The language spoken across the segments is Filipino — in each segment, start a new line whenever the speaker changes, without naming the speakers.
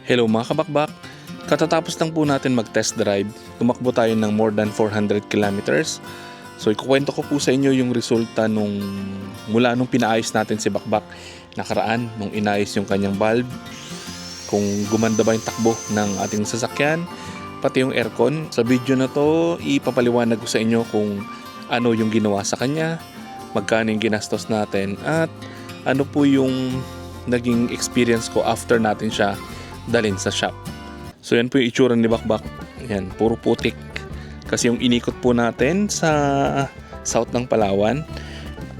Hello mga kabakbak, katatapos lang po natin mag-test drive, tumakbo tayo ng more than 400 kilometers. So ikukwento ko po sa inyo yung resulta mula nung pinaayos natin si Bakbak nakaraan, nung inayos yung kanyang valve, kung gumanda ba yung takbo ng ating sasakyan, pati yung aircon. Sa video na to, ipapaliwanag ko sa inyo kung ano yung ginawa sa kanya, magkano yung ginastos natin, at ano po yung naging experience ko after natin siya dalhin sa shop. So yan po yung itsura ni Bakbak. Yan, puro putik. Kasi yung inikot po natin sa south ng Palawan,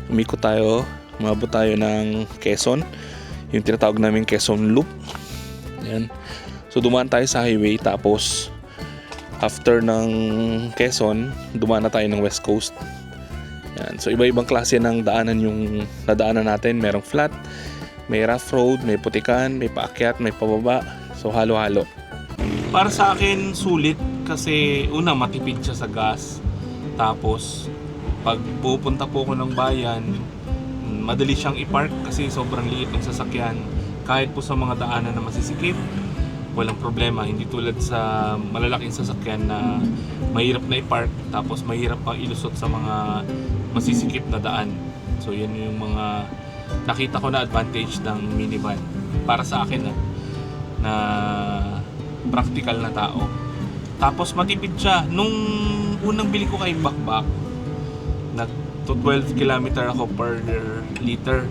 umikot tayo, umabot tayo ng Quezon, yung tinatawag namin Quezon Loop. Yan. So dumaan tayo sa highway, tapos after ng Quezon, dumaan na tayo ng West Coast. Yan. So iba-ibang klase ng daanan yung nadaanan natin. Merong flat, may rough road, may putikan, may paakyat, may pababa. So halo-halo. Para sa akin sulit kasi una matipid siya sa gas. Tapos pag pupunta po ako ng bayan, madali siyang i-park kasi sobrang liit ng sasakyan. Kahit po sa mga daanan na masisikip, walang problema. Hindi tulad sa malalaking sasakyan na mahirap na i-park, tapos mahirap pang ilusot sa mga masisikip na daan. So yan yung mga nakita ko na advantage ng minivan para sa akin na practical na tao. Tapos matipid siya. Nung unang bili ko kay Bakbak, nag to 12 km ako per liter.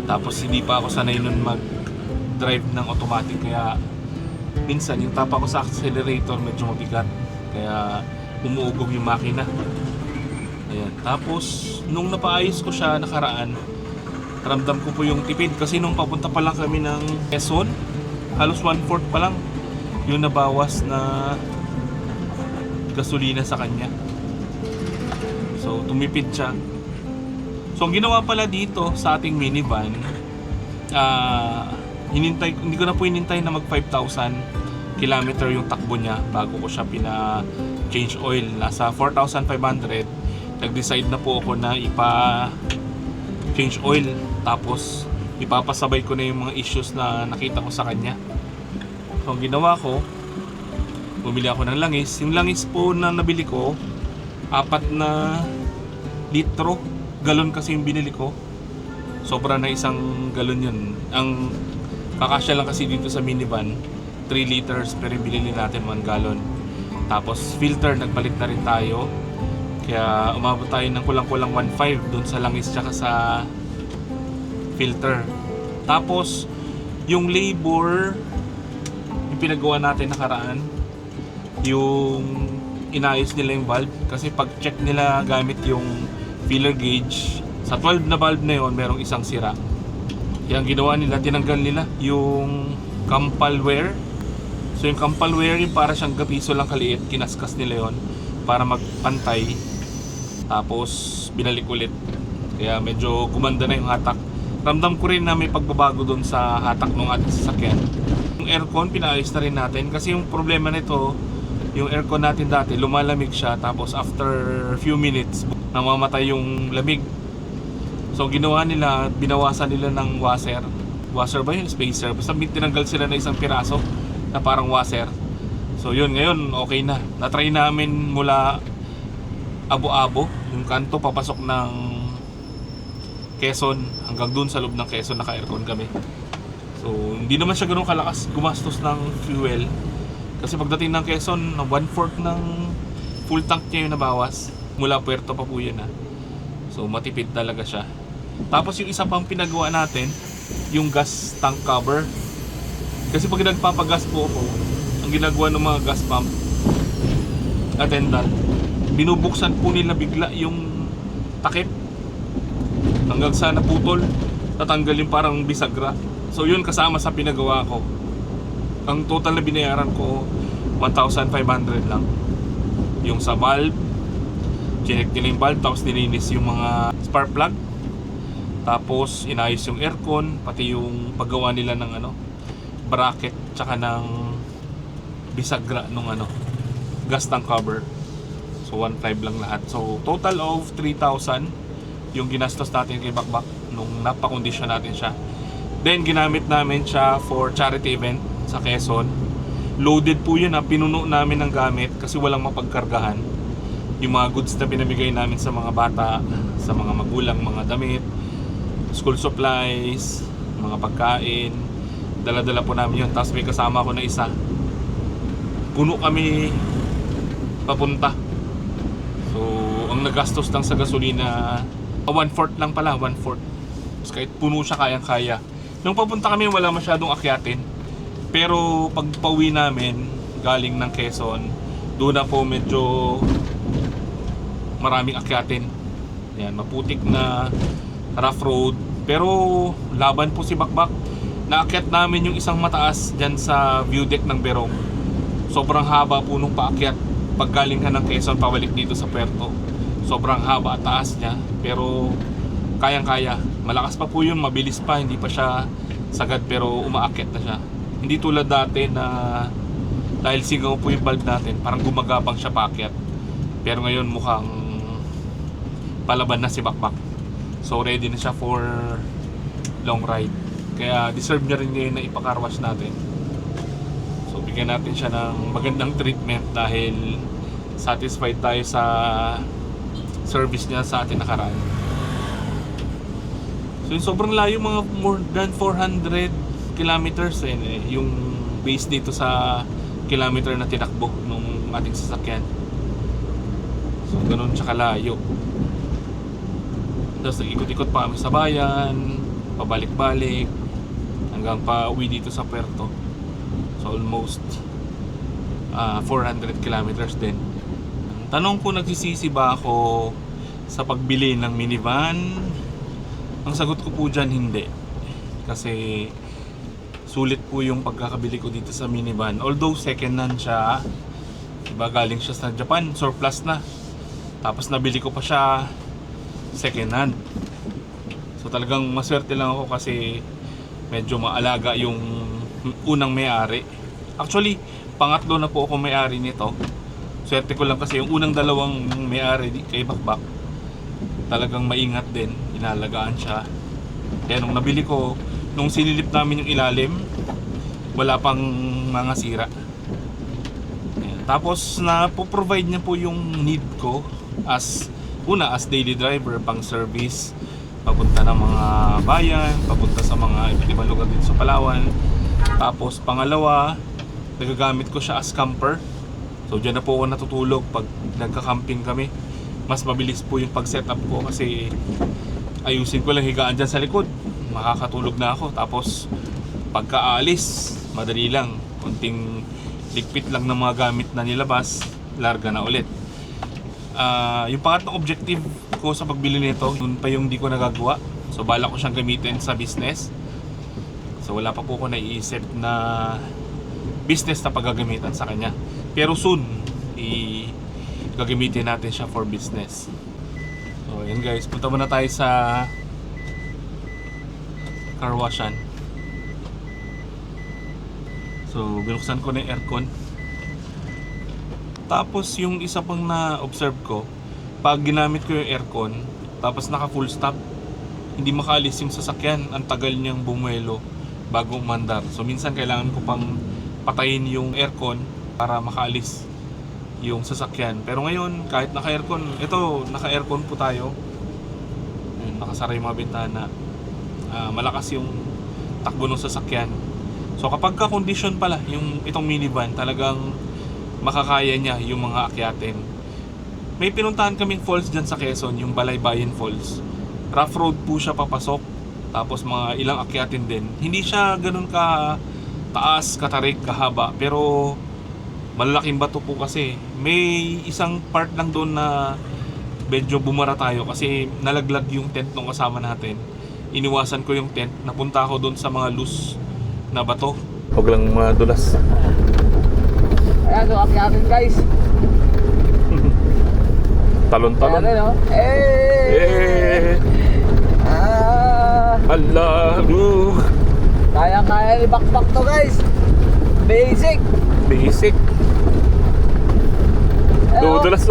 Tapos hindi pa ako sanay nun mag-drive ng automatic, kaya minsan yung tapa ko sa accelerator medyo mabigat, kaya umuugong yung makina. Ayan. Tapos nung napaayos ko siya nakaraan, ramdam ko po yung tipid kasi nung papunta pa lang kami ng Quezon, halos 1/4 pa lang yung nabawas na gasolina sa kanya. So tumipid siya. So ang ginawa pala dito sa ating minivan, hindi ko na po hinintay na mag 5,000 kilometer yung takbo niya bago ko siya change oil. Nasa 4,500, nag-decide na po ako na change oil, tapos ipapasabay ko na yung mga issues na nakita ko sa kanya. So ang ginawa ko, bumili ako ng langis. Yung langis po na nabili ko, 4 na litro, galon kasi yung binili ko. Sobra na 1 galon yun. Ang kakasya lang kasi dito sa minivan 3 liters, pero binili natin 1 galon. Tapos filter, nagpalit na rin tayo, kaya umabot tayo ng kulang-kulang 1.5 dun sa langis tsaka sa filter. Tapos yung labor, yung pinagawa natin nakaraan, yung inayos nila yung valve, kasi pag check nila gamit yung feeler gauge, sa 12 na valve na yun merong 1 sira. Yung ginawa nila, tinanggal nila yung campal wear. So yung campal wear, yung para siyang gapiso lang kaliit, kinaskas nila yon para magpantay. Tapos binalik ulit, kaya medyo gumanda na yung hatak. Ramdam ko rin na may pagbabago doon sa hatak ng ating sasakyan. Yung aircon, pinaayos na rin natin kasi yung problema nito, yung aircon natin dati lumalamig siya, tapos after few minutes namamatay yung lamig. So ginawa nila, binawasan nila ng washer ba yun? Spacer. Basta tinanggal sila na 1 piraso na parang washer. So yun, ngayon okay na. Natry namin mula Abo-Abo, yung kanto papasok ng Quezon, hanggang dun sa loob ng Quezon naka-aircon kami. So hindi naman siya ganoon kalakas gumastos ng fuel, kasi pagdating ng Quezon, 1/4 ng full tank niya yung nabawas. Mula Puerto pa po yun. So matipid talaga siya. Tapos yung isa pang pinagawa natin, yung gas tank cover. Kasi pag nagpapagas po ako, ang ginagawa ng mga gas pump attendant, binubuksan po nila bigla yung takip hanggang sa naputol, tatanggal yung parang bisagra. So yun kasama sa pinagawa ko. Ang total na binayaran ko 1,500 lang. Yung sa valve, chinek nila yung valve, tapos nilinis yung mga spark plug, tapos inayos yung aircon, pati yung paggawa nila ng bracket tsaka ng bisagra nung gas tank cover. So 1.5 lang lahat. So total of 3,000 yung ginastos natin kay Bakbak nung napakondisyon natin siya. Then ginamit namin siya for charity event. sa Quezon. Loaded po yun, pinuno namin ng gamit kasi walang mapagkargahan. Yung mga goods na pinamigay namin sa mga bata, sa mga magulang, mga damit, school supplies, mga pagkain, dala-dala po namin yun. Tapos may kasama ko na isa, puno kami papunta. So ang nagastos lang sa gasolina 1/4 lang pala, 1/4. Tapos kahit puno siya, kayang-kaya. Nung papunta kami wala masyadong akyatin, pero pag pauwi namin galing ng Quezon, doon na po medyo maraming akyatin. Yan, maputik na rough road, pero laban po si Bakbak. Naakyat namin yung isang mataas dyan sa view deck ng Berong. Sobrang haba po nung paakyat pag galing ka ng Quezon pabalik dito sa Puerto. Sobrang haba at taas niya, pero kayang-kaya. Malakas pa po yun, mabilis pa, hindi pa siya sagad, pero umaakyat na siya. Hindi tulad dati na dahil sigaw po yung valve natin, parang gumagapang siya paakyat. Pero ngayon mukhang palaban na si Bakbak. So ready na siya for long ride. Kaya deserve niya rin ngayon na ipakarwash natin. So bigyan natin siya ng magandang treatment dahil satisfied tayo sa service niya sa atin nakaraan. So yung sobrang layo, mga more than 400 kilometers yung base dito sa kilometer na tinakbo nung ating sasakyan. So ganun siya kalayo. Tapos ikot-ikot pa kami sa bayan, pabalik-balik hanggang pa uwi dito sa Puerto. So almost 400 kilometers din. Tanong ko, nagsisisi ba ako sa pagbili ng minivan? Ang sagot ko po dyan, hindi. Kasi sulit po yung pagkakabili ko dito sa minivan. Although second hand siya, diba, galing siya sa Japan, surplus na. Tapos nabili ko pa siya second hand. So talagang maswerte lang ako kasi medyo maalaga yung unang may-ari. Actually, pangatlo na po ako may-ari nito. Swerte ko lang kasi yung unang dalawang may-ari kay Bakbak, talagang maingat din, inalagaan siya. Kaya nung nabili ko, nung sinilip namin yung ilalim, wala pang mga sira. Ayan. Tapos na-provide niya po yung need ko as daily driver, pang service, papunta ng mga bayan, papunta sa mga iba't ibang lugar dito sa Palawan. Tapos pangalawa, nagagamit ko siya as camper. So dyan na po ako natutulog pag nagka-camping kami. Mas mabilis po yung pag-setup ko kasi ayusin ko lang higaan dyan sa likod, makakatulog na ako. Tapos pagka-aalis, madali lang, konting ligpit lang ng mga gamit na nilabas, larga na ulit. Yung pangatlong objective ko sa pagbili nito, yun pa yung di ko nagagawa. So bala ko siyang gamitin sa business. So wala pa po ako naiisip na business na paggagamitan sa kanya. Pero soon, gagamitin natin siya for business. So yun guys, punta muna tayo sa car washan. So binuksan ko na yung aircon. Tapos yung isa pang na-observe ko, pag ginamit ko yung aircon, tapos naka full stop, hindi makaalis yung sasakyan. Ang tagal niyang bumuelo bago umandar. So minsan kailangan ko pang patayin yung aircon para makaalis yung sasakyan. Pero ngayon, kahit naka-aircon, ito, naka-aircon po tayo. Ayun, nakasara yung mga bintana. Malakas yung takbo ng sasakyan. So kapag ka-condition pala yung itong minivan, talagang makakaya niya yung mga akyatin. May pinuntahan kaming falls dyan sa Quezon, yung Balaybayin Falls. Rough road po siya papasok, tapos mga ilang akyatin din. Hindi siya ganun ka taas, katarik, kahaba, pero malalaking bato po kasi. May isang part lang doon na medyo bumara tayo kasi nalaglag yung tent ng kasama natin. Iniwasan ko yung tent, napunta ako doon sa mga loose na bato. Huwag lang madulas.
Ayan, so akyatin guys.
Talon-talon.
Ayan, no? Hey!
Allah!
Kaya-kaya ni Bakbak to guys. Basic.
Basic. Dudulas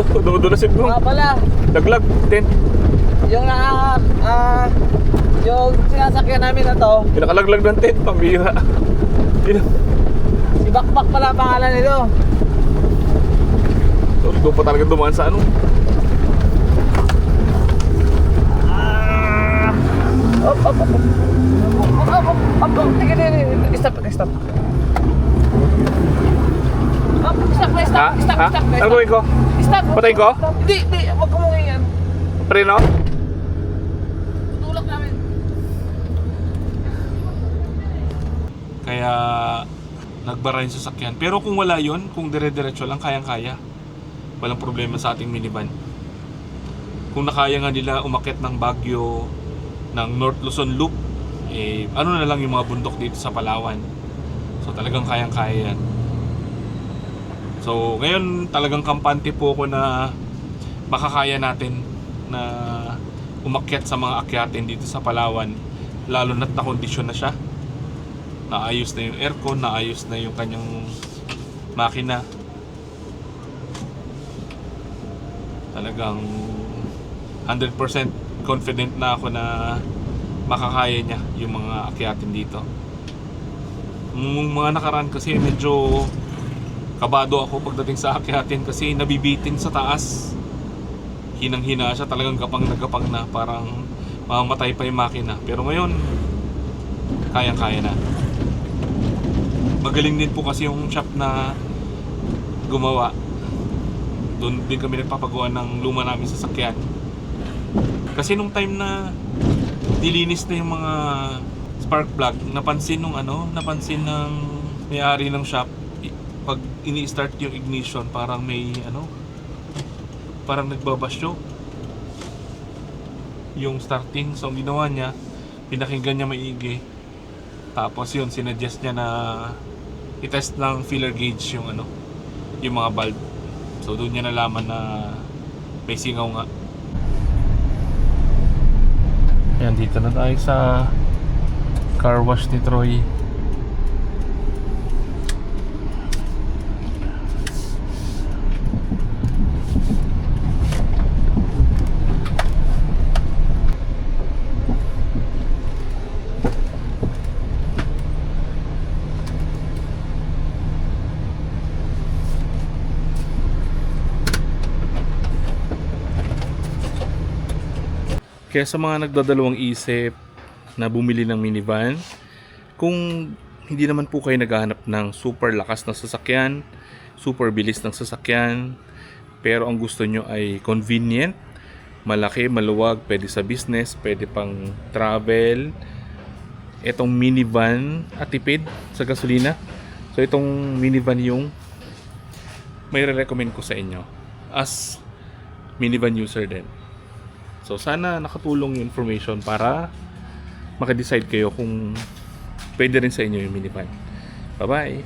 yung
Nga pala,
laglag, tent.
yung yung sinasakyan namin na to,
Pinakalaglag ng tent, pambira.
Bakbak pala ang pangalan nito.
So, doon pa talaga dumaan sa ano.
Op, op, op. Tingnan, tingnan. Stop. Op, stop.
Ano gawin ko?
Stop.
Patayin ko?
Hindi. Huwag ka mong iyan.
Preno?
Tutulak namin.
Kaya nagbara yung sasakyan. Pero kung wala yon, kung dire-diretso lang, kayang-kaya. Walang problema sa ating minivan. Kung nakaya nga nila umakyat ng Baguio, ng North Luzon Loop, ano na lang yung mga bundok dito sa Palawan. So talagang kayang-kaya yan. So ngayon talagang kampante po ako na makakaya natin na umakyat sa mga akyatin dito sa Palawan, lalo na't nakondisyon na siya. Naayos na yung aircon, naayos na yung kanyang makina. Talagang 100% confident na ako na makakaya niya yung mga akyatin dito. Yung mga nakaraan kasi medyo kabado ako pagdating sa akyatin kasi nabibitin sa taas. Hinang-hina siya, talagang gapang na, parang mamamatay pa yung makina. Pero ngayon, kayang-kaya na. Magaling din po kasi yung shop na gumawa. Doon din kami nagpapagawa ng luma namin sa sasakyan. Kasi nung time na nilinis na yung mga spark plug, napansin ng may-ari ng shop, pag ini-start yung ignition, parang may parang nagbabasyo yung starting. So ang ginawa niya, pinakinggan niya maigi. Tapos yun, sinuggest niya na i-test ng filler gauge yung yung mga valve. So doon niya nalaman na may singaw nga. Ayan, dito na tayo sa car wash ni Troy. Kaya sa mga nagdadalawang isip na bumili ng minivan, kung hindi naman po kayo naghahanap ng super lakas na sasakyan, super bilis ng sasakyan, pero ang gusto nyo ay convenient, malaki, maluwag, pwede sa business, pwede pang travel, itong minivan at tipid sa gasolina. So itong minivan yung may re-recommend ko sa inyo as minivan user din. So sana nakatulong yung information para makadecide kayo kung pwede rin sa inyo yung minivan. Bye-bye!